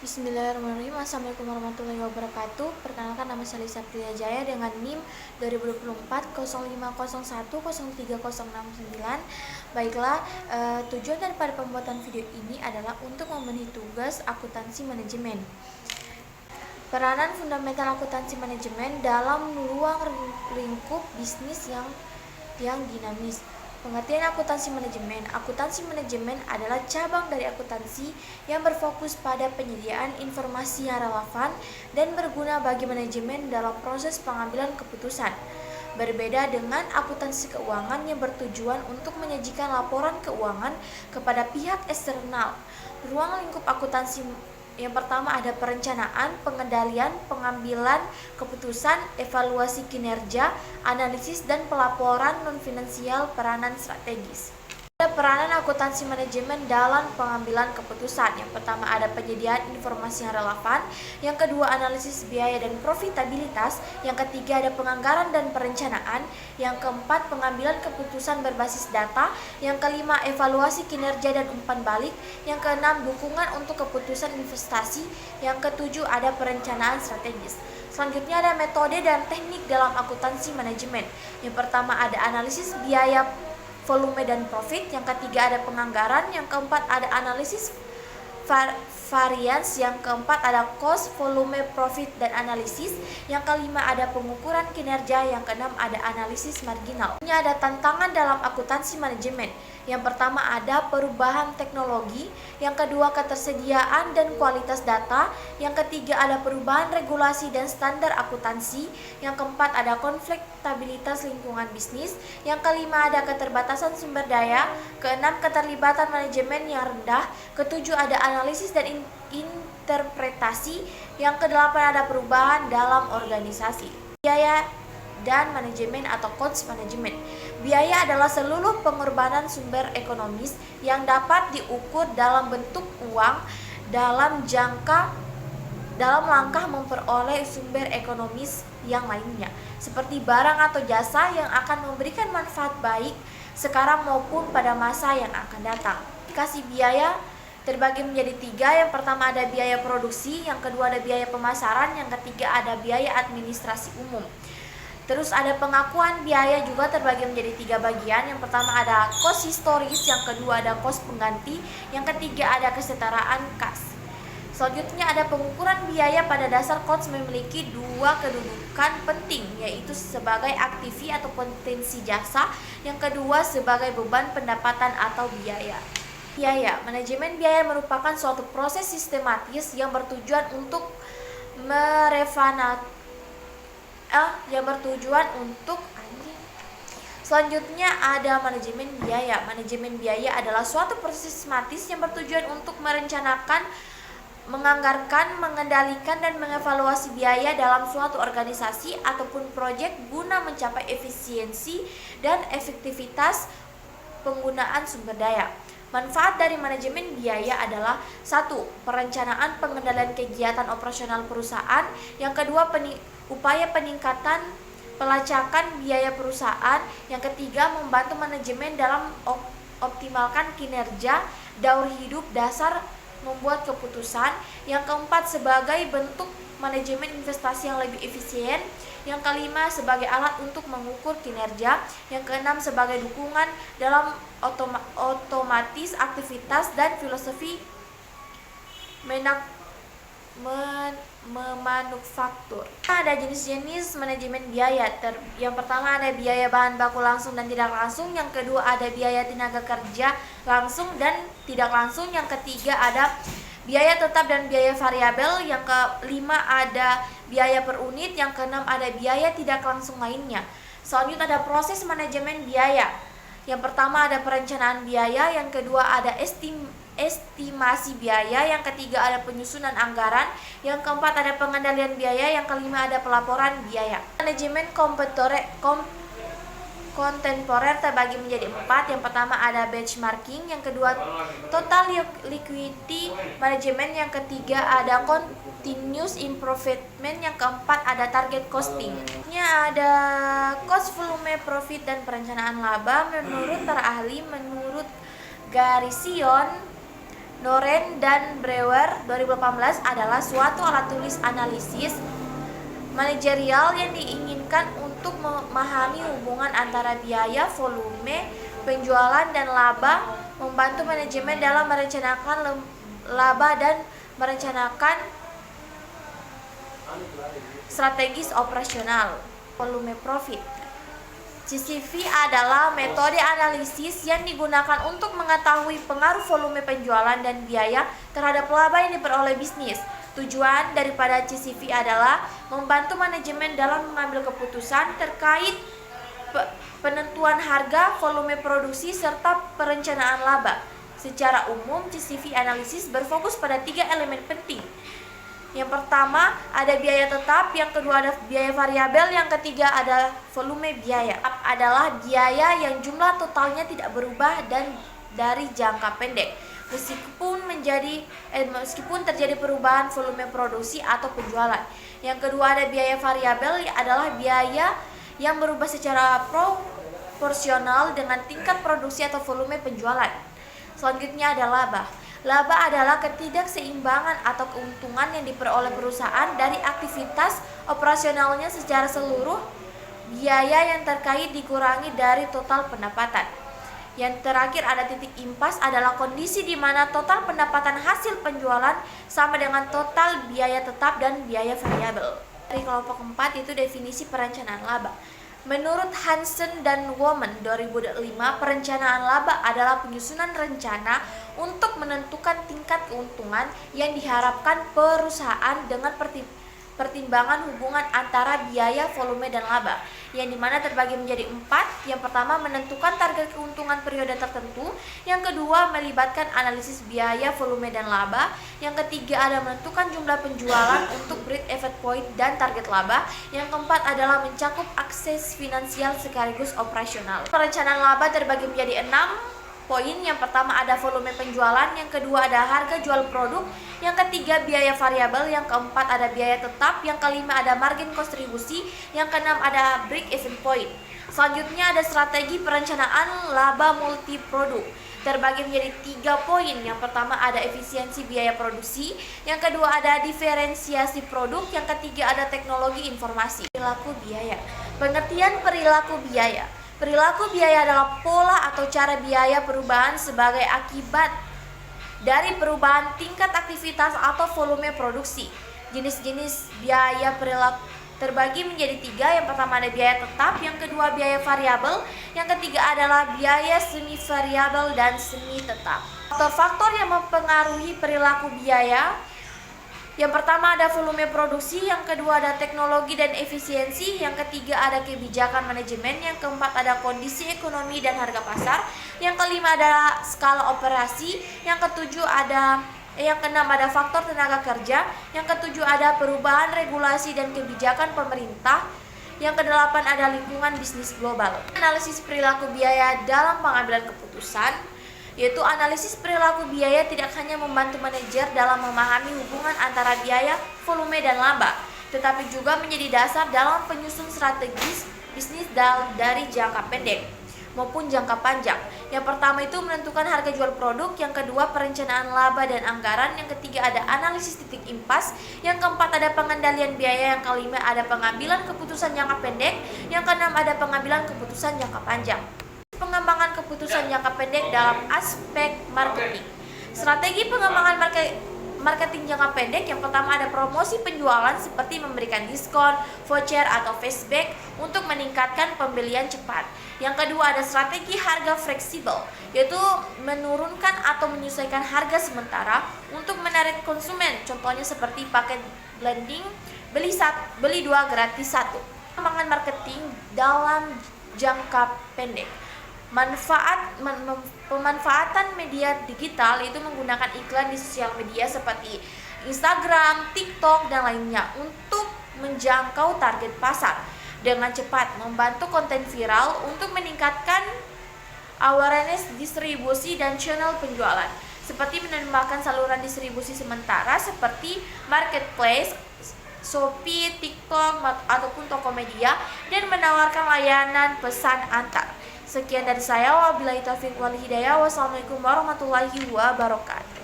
Bismillahirrahmanirrahim. Assalamualaikum warahmatullahi wabarakatuh. Perkenalkan, nama saya Lisa Priyajaya dengan NIM 2024 0501030669. Baiklah, tujuan daripada pembuatan video ini adalah untuk memenuhi tugas akuntansi manajemen. Peranan fundamental akuntansi manajemen dalam ruang lingkup bisnis yang dinamis. Pengertian akuntansi manajemen. Akuntansi manajemen adalah cabang dari akuntansi yang berfokus pada penyediaan informasi yang relevan dan berguna bagi manajemen dalam proses pengambilan keputusan. Berbeda dengan akuntansi keuangan yang bertujuan untuk menyajikan laporan keuangan kepada pihak eksternal. Ruang lingkup akuntansi yang pertama ada perencanaan, pengendalian, pengambilan keputusan, evaluasi kinerja, analisis dan pelaporan non-finansial peranan strategis. Ada peranan akuntansi manajemen dalam pengambilan keputusan. Yang pertama ada penyediaan informasi yang relevan, yang kedua analisis biaya dan profitabilitas, yang ketiga ada penganggaran dan perencanaan, yang keempat pengambilan keputusan berbasis data, yang kelima evaluasi kinerja dan umpan balik, yang keenam dukungan untuk keputusan investasi, yang ketujuh ada perencanaan strategis. Selanjutnya ada metode dan teknik dalam akuntansi manajemen. Yang pertama ada analisis biaya, volume dan profit, yang ketiga ada penganggaran, yang keempat ada analisis variance, yang keempat ada cost, volume, profit dan analisis, yang kelima ada pengukuran kinerja, yang keenam ada analisis marginal. Ini ada tantangan dalam akuntansi manajemen. Yang pertama ada perubahan teknologi, yang kedua ketersediaan dan kualitas data, yang ketiga ada perubahan regulasi dan standar akuntansi, yang keempat ada konflik stabilitas lingkungan bisnis, yang kelima ada keterbatasan sumber daya, keenam keterlibatan manajemen yang rendah, ketujuh ada analisis dan interpretasi, yang kedelapan ada perubahan dalam organisasi. Biaya dan manajemen atau cost management. Biaya adalah seluruh pengorbanan sumber ekonomis yang dapat diukur dalam bentuk uang dalam langkah memperoleh sumber ekonomis yang lainnya, seperti barang atau jasa yang akan memberikan manfaat baik sekarang maupun pada masa yang akan datang. Kasih biaya terbagi menjadi tiga. Yang pertama ada biaya produksi, yang kedua ada biaya pemasaran, yang ketiga ada biaya administrasi umum. Terus ada pengakuan biaya juga terbagi menjadi tiga bagian. Yang pertama ada cost historis, yang kedua ada cost pengganti, yang ketiga ada kesetaraan kas. Selanjutnya ada pengukuran biaya. Pada dasar cost memiliki dua kedudukan penting, yaitu sebagai aktivi atau potensi jasa, yang kedua sebagai beban pendapatan atau biaya. Biaya. Manajemen biaya merupakan suatu proses sistematis yang bertujuan untuk Selanjutnya ada manajemen biaya. Manajemen biaya adalah suatu proses sistematis yang bertujuan untuk merencanakan, menganggarkan, mengendalikan dan mengevaluasi biaya dalam suatu organisasi ataupun proyek guna mencapai efisiensi dan efektivitas penggunaan sumber daya. Manfaat dari manajemen biaya adalah 1. Perencanaan pengendalian kegiatan operasional perusahaan, yang kedua upaya peningkatan pelacakan biaya perusahaan, yang ketiga membantu manajemen dalam optimalkan kinerja, daur hidup dasar membuat keputusan, yang keempat sebagai bentuk manajemen investasi yang lebih efisien, yang kelima sebagai alat untuk mengukur kinerja, yang keenam sebagai dukungan dalam otomatis aktivitas dan filosofi memanufaktur. Ada jenis-jenis manajemen biaya. Yang pertama ada biaya bahan baku langsung dan tidak langsung, yang kedua ada biaya tenaga kerja langsung dan tidak langsung, yang ketiga ada biaya tetap dan biaya variabel, yang kelima ada biaya per unit, yang keenam ada biaya tidak langsung lainnya. Selanjutnya ada proses manajemen biaya. Yang pertama ada perencanaan biaya, yang kedua ada estimasi biaya, yang ketiga ada penyusunan anggaran, yang keempat ada pengendalian biaya, yang kelima ada pelaporan biaya. Manajemen kontemporer terbagi menjadi 4. Yang pertama ada benchmarking, yang kedua total liquidity management, yang ketiga ada continuous improvement, yang keempat ada target costing. Ini ada cost, volume, profit dan perencanaan laba. Menurut para ahli, menurut Garrison Noren dan Brewer 2018 adalah suatu alat tulis analisis manajerial yang diinginkan untuk memahami hubungan antara biaya, volume, penjualan, dan laba, membantu manajemen dalam merencanakan laba dan merencanakan strategis operasional. Volume profit. GCV adalah metode analisis yang digunakan untuk mengetahui pengaruh volume penjualan dan biaya terhadap laba yang diperoleh bisnis. Tujuan daripada GCV adalah membantu manajemen dalam mengambil keputusan terkait penentuan harga, volume produksi, serta perencanaan laba. Secara umum, GCV analisis berfokus pada 3 elemen penting. Yang pertama ada biaya tetap, yang kedua ada biaya variabel, yang ketiga ada volume biaya. Adalah biaya yang jumlah totalnya tidak berubah dan dari jangka pendek meskipun terjadi perubahan volume produksi atau penjualan. Yang kedua ada biaya variabel, adalah biaya yang berubah secara proporsional dengan tingkat produksi atau volume penjualan. Selanjutnya ada laba. Laba adalah ketidakseimbangan atau keuntungan yang diperoleh perusahaan dari aktivitas operasionalnya secara seluruh biaya yang terkait dikurangi dari total pendapatan. Yang terakhir ada titik impas, adalah kondisi di mana total pendapatan hasil penjualan sama dengan total biaya tetap dan biaya variabel. Dari kelompok 4 itu definisi perencanaan laba. Menurut Hansen dan Woman 2005, perencanaan laba adalah penyusunan rencana untuk menentukan tingkat keuntungan yang diharapkan perusahaan dengan pertimbangan hubungan antara biaya, volume, dan laba, yang dimana terbagi menjadi 4. Yang pertama menentukan target keuntungan periode tertentu, yang kedua melibatkan analisis biaya, volume, dan laba, yang ketiga ada menentukan jumlah penjualan untuk break-even point dan target laba, yang keempat adalah mencakup akses finansial sekaligus operasional. Perencanaan laba terbagi menjadi 6 poin. Yang pertama ada volume penjualan, yang kedua ada harga jual produk, yang ketiga biaya variabel, yang keempat ada biaya tetap, yang kelima ada margin kontribusi, yang keenam ada break even point. Selanjutnya ada strategi perencanaan laba multi produk, terbagi menjadi 3 poin. Yang pertama ada efisiensi biaya produksi, yang kedua ada diferensiasi produk, yang ketiga ada teknologi informasi. Perilaku biaya. Pengertian perilaku biaya. Perilaku biaya adalah pola atau cara biaya perubahan sebagai akibat dari perubahan tingkat aktivitas atau volume produksi. Jenis-jenis biaya perilaku terbagi menjadi 3. Yang pertama ada biaya tetap, yang kedua biaya variabel, yang ketiga adalah biaya semi variabel dan semi tetap. Faktor-faktor yang mempengaruhi perilaku biaya. Yang pertama ada volume produksi, yang kedua ada teknologi dan efisiensi, yang ketiga ada kebijakan manajemen, yang keempat ada kondisi ekonomi dan harga pasar, yang kelima ada skala operasi, yang keenam ada faktor tenaga kerja, yang ketujuh ada perubahan regulasi dan kebijakan pemerintah, yang kedelapan ada lingkungan bisnis global. Analisis perilaku biaya dalam pengambilan keputusan, yaitu analisis perilaku biaya tidak hanya membantu manajer dalam memahami hubungan antara biaya, volume, dan laba, tetapi juga menjadi dasar dalam penyusun strategis bisnis dari jangka pendek maupun jangka panjang. Yang pertama itu menentukan harga jual produk, yang kedua perencanaan laba dan anggaran, yang ketiga ada analisis titik impas, yang keempat ada pengendalian biaya, yang kelima ada pengambilan keputusan jangka pendek, yang keenam ada pengambilan keputusan jangka panjang. Pengembangan keputusan jangka pendek dalam aspek marketing. Strategi pengembangan marketing jangka pendek, yang pertama ada promosi penjualan seperti memberikan diskon, voucher, atau cashback untuk meningkatkan pembelian cepat. Yang kedua ada strategi harga fleksibel, yaitu menurunkan atau menyesuaikan harga sementara untuk menarik konsumen, contohnya seperti paket blending, beli 2 gratis 1. Pengembangan marketing dalam jangka pendek. Pemanfaatan media digital itu menggunakan iklan di sosial media seperti Instagram, TikTok, dan lainnya untuk menjangkau target pasar dengan cepat, membantu konten viral untuk meningkatkan awareness distribusi dan channel penjualan, seperti menambahkan saluran distribusi sementara seperti marketplace, Shopee, TikTok, ataupun Tokopedia, dan menawarkan layanan pesan antar. Sekian dari saya, wabillahi taufiq wal hidayah. Wassalamualaikum warahmatullahi wabarakatuh.